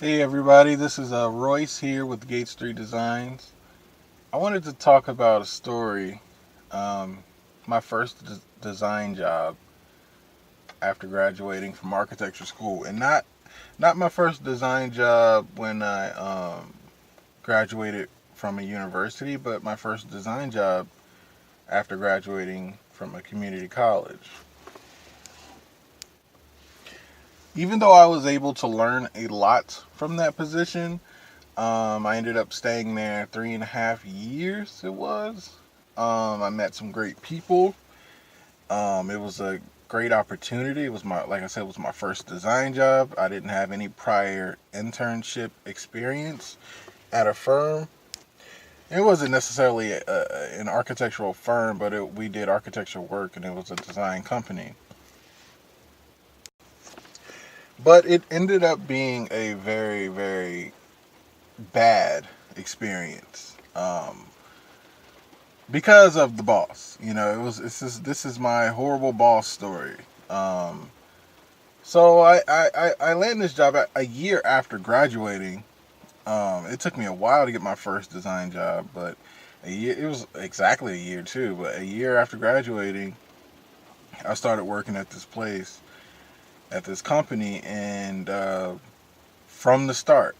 Hey everybody, this is Royce here with Gate Street Designs. I wanted to talk about a story, um, my first design job after graduating from architecture school, and not my first design job when I graduated from a university, but my first design job after graduating from a community college. Even though I was able to learn a lot from that position, I ended up staying there 3.5 years. It was. I met some great people. It was a great opportunity. It was like I said, it was my first design job. I didn't have any prior internship experience at a firm. It wasn't necessarily an architectural firm, but we did architectural work, and it was a design company. But it ended up being a very, very bad experience. Because of the boss. This is my horrible boss story. Um, so I landed this job a year after graduating. It took me a while to get my first design job, but it was exactly a year too. But a year after graduating, I started working at this place, at this company, and from the start,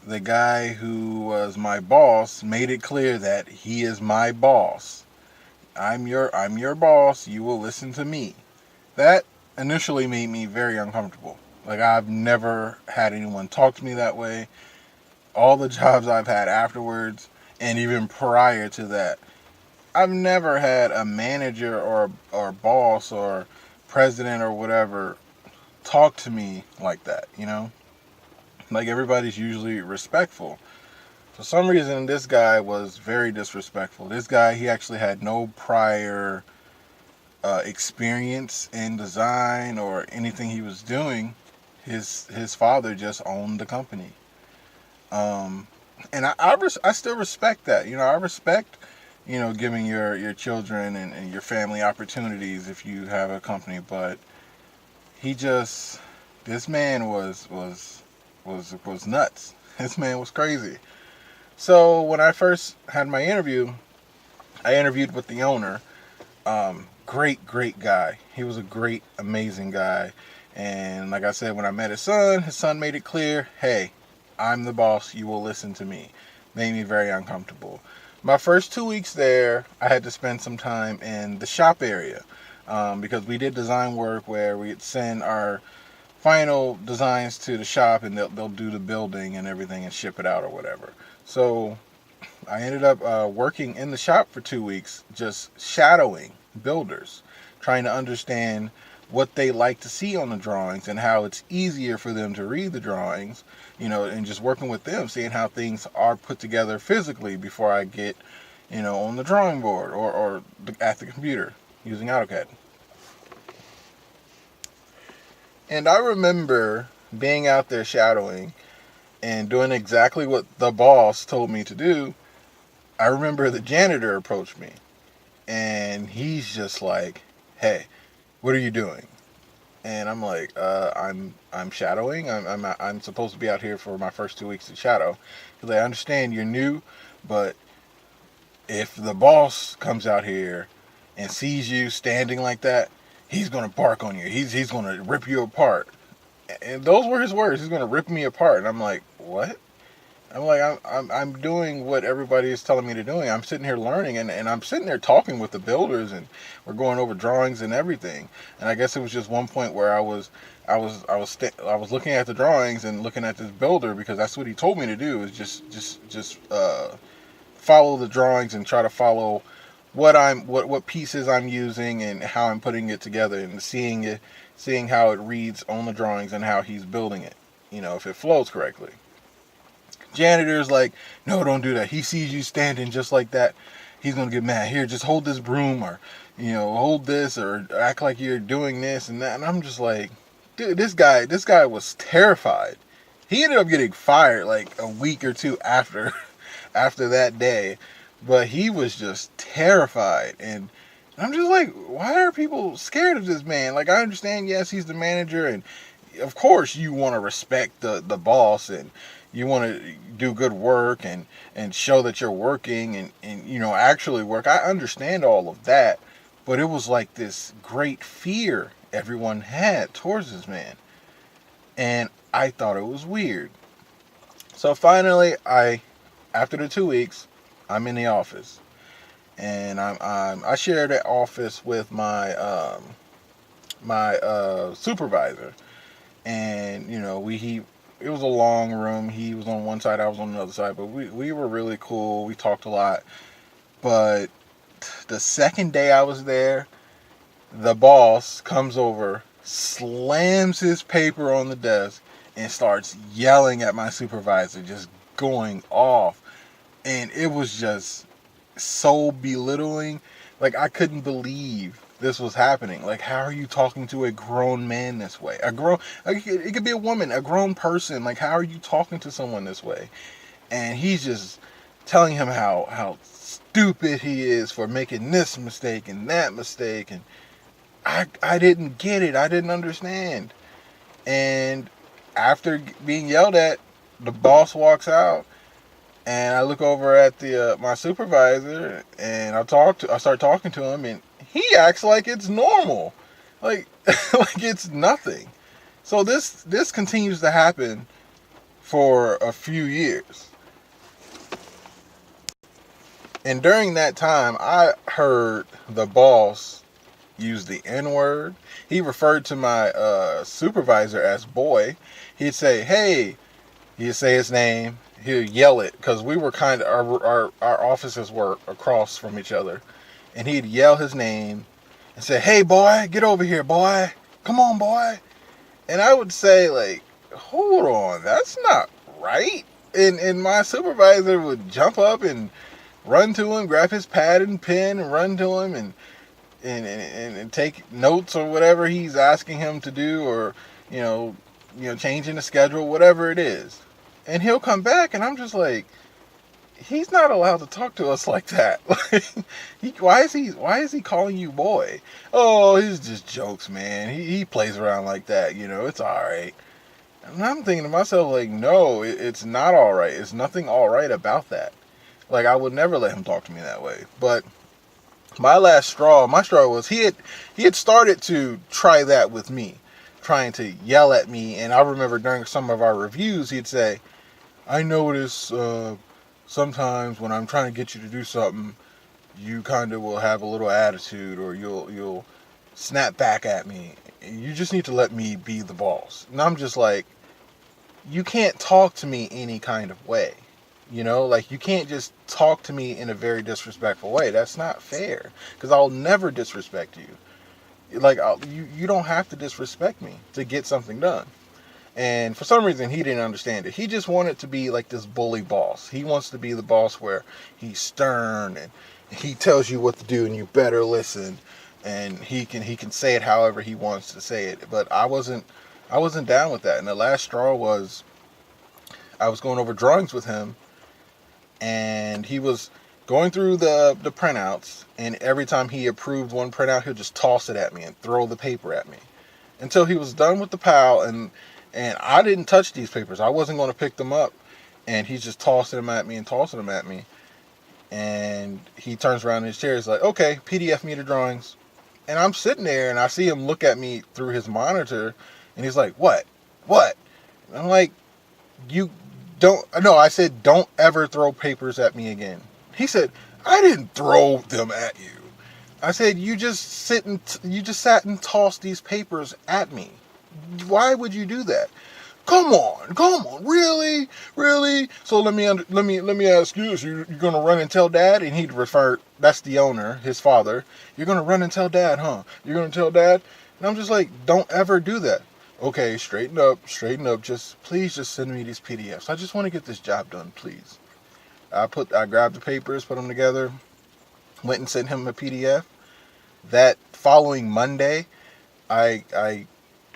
the guy who was my boss made it clear that he is my boss. I'm your boss. You will listen to me. That initially made me very uncomfortable. Like, I've never had anyone talk to me that way. All the jobs I've had afterwards, and even prior to that, I've never had a manager or boss or president or whatever talk to me like that. Like, everybody's usually respectful. For some reason, this guy was very disrespectful. This guy, he actually had no prior experience in design or anything he was doing. His father just owned the company, and I still respect that. I respect giving your children and your family opportunities if you have a company. But he just this man was nuts. This man was crazy. So when I first had my interview, I interviewed with the owner. Great guy. He was a great, amazing guy. And like I said, when I met his son made it clear, hey, I'm the boss. You will listen to me. Made me very uncomfortable. My first 2 weeks there, I had to spend some time in the shop area because we did design work where we'd send our final designs to the shop, and they'll do the building and everything and ship it out or whatever. So I ended up working in the shop for 2 weeks, just shadowing builders, trying to understand what they like to see on the drawings and how it's easier for them to read the drawings, and just working with them, seeing how things are put together physically before I get, on the drawing board or at the computer using AutoCAD. And I remember being out there shadowing and doing exactly what the boss told me to do. I remember the janitor approached me, and he's just like, "Hey, what are you doing?" And I'm like, I'm shadowing. I'm supposed to be out here for my first 2 weeks to shadow." He's like, "I understand you're new, but if the boss comes out here and sees you standing like that, he's gonna bark on you. He's gonna rip you apart." And those were his words. He's gonna rip me apart. And I'm like, what? I'm like, I'm doing what everybody is telling me to do. I'm sitting here learning, and I'm sitting there talking with the builders, and we're going over drawings and everything. And I guess it was just one point where I was looking at the drawings and looking at this builder, because that's what he told me to do, is just follow the drawings and try to follow what pieces I'm using and how I'm putting it together, and seeing how it reads on the drawings and how he's building it. If it flows correctly. Janitor's like, "No, don't do that. He sees you standing just like that, he's gonna get mad. Here, just hold this broom, or hold this, or act like you're doing this and that." And I'm just like, dude, this guy was terrified. He ended up getting fired like a week or two after after that day, but he was just terrified. And I'm just like, why are people scared of this man? Like, I understand, yes, he's the manager, and of course you want to respect the boss, and you want to do good work, and show that you're working, and actually work. I understand all of that, but it was like this great fear everyone had towards this man, and I thought it was weird. So finally, after the 2 weeks, I'm in the office, and I share the office with my supervisor, and it was a long room. He was on one side, I was on the other side, but we were really cool. We talked a lot. But the second day I was there, the boss comes over, slams his paper on the desk, and starts yelling at my supervisor, just going off. And it was just so belittling. Like, I couldn't believe this was happening. Like, how are you talking to a grown man this way? It could be a woman, a grown person. Like, how are you talking to someone this way? And he's just telling him how stupid he is for making this mistake and that mistake. And I didn't get it. I didn't understand. And after being yelled at, the boss walks out, and I look over at the my supervisor, and I start talking to him, and he acts like it's normal, like like it's nothing. So this continues to happen for a few years, and during that time, I heard the boss use the N word. He referred to my supervisor as boy. He'd say, "Hey," he'd say his name. He'd yell it, because we were kind of our offices were across from each other, and he'd yell his name and say, "Hey boy, get over here, boy. Come on, boy." And I would say, like, "Hold on, that's not right." And my supervisor would jump up and run to him, grab his pad and pen, and run to him, and take notes or whatever he's asking him to do, or you know, changing the schedule, whatever it is. And he'll come back, and I'm just like, he's not allowed to talk to us like that. Why is he calling you boy? Oh, he's just jokes, man. He plays around like that, it's all right. And I'm thinking to myself, like, no, it's not all right. It's nothing all right about that. Like, I would never let him talk to me that way. But my straw was he had started to try that with me, trying to yell at me. And I remember during some of our reviews, he'd say, "I notice sometimes when I'm trying to get you to do something, you kind of will have a little attitude, or you'll snap back at me. You just need to let me be the boss." And I'm just like, you can't talk to me any kind of way. Like, you can't just talk to me in a very disrespectful way. That's not fair, because I'll never disrespect you. Like, you don't have to disrespect me to get something done. And for some reason, he didn't understand it. He just wanted to be like this bully boss. He wants to be the boss where he's stern, and he tells you what to do, and you better listen. And he can say it however he wants to say it. But I wasn't down with that. And the last straw was, I was going over drawings with him, and he was going through the printouts, and every time he approved one printout, he'll just toss it at me and throw the paper at me until he was done with the pile. And I didn't touch these papers. I wasn't going to pick them up. And he's just tossing them at me and tossing them at me. And he turns around in his chair. He's like, "Okay, PDF me the drawings." And I'm sitting there, and I see him look at me through his monitor. And he's like, "What? What?" And I'm like, "You don't..." No, I said, "Don't ever throw papers at me again." He said, "I didn't throw them at you." I said, you just sat and tossed these papers at me. Why would you do that?" Come on, really? So let me ask you this: you're gonna run and tell Dad? And he'd refer, that's the owner, his father. "You're gonna run and tell Dad, huh? You're gonna tell Dad?" And I'm just like, don't ever do that. "Okay, straighten up. Please just send me these PDFs. I just want to get this job done, please." I grabbed the papers, put them together, went and sent him a PDF. That following Monday, I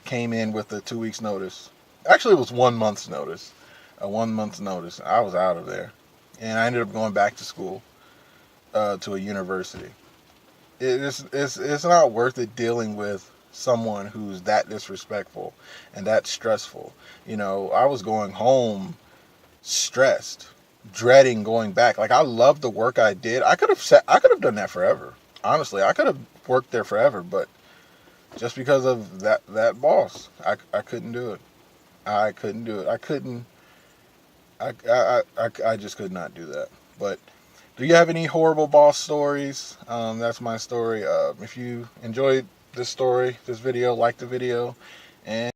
came in with a 2 weeks notice. Actually, it was 1 month's notice. A 1 month's notice. I was out of there. And I ended up going back to school, to a university. It's not worth it dealing with someone who's that disrespectful and that stressful. You know, I was going home stressed, dreading going back. Like, I love the work I did. I could have done that forever. Honestly, I could have worked there forever, but just because of that boss, I couldn't do it. I couldn't do it. I just could not do that. But do you have any horrible boss stories? That's my story. If you enjoyed this story, this video, like the video, and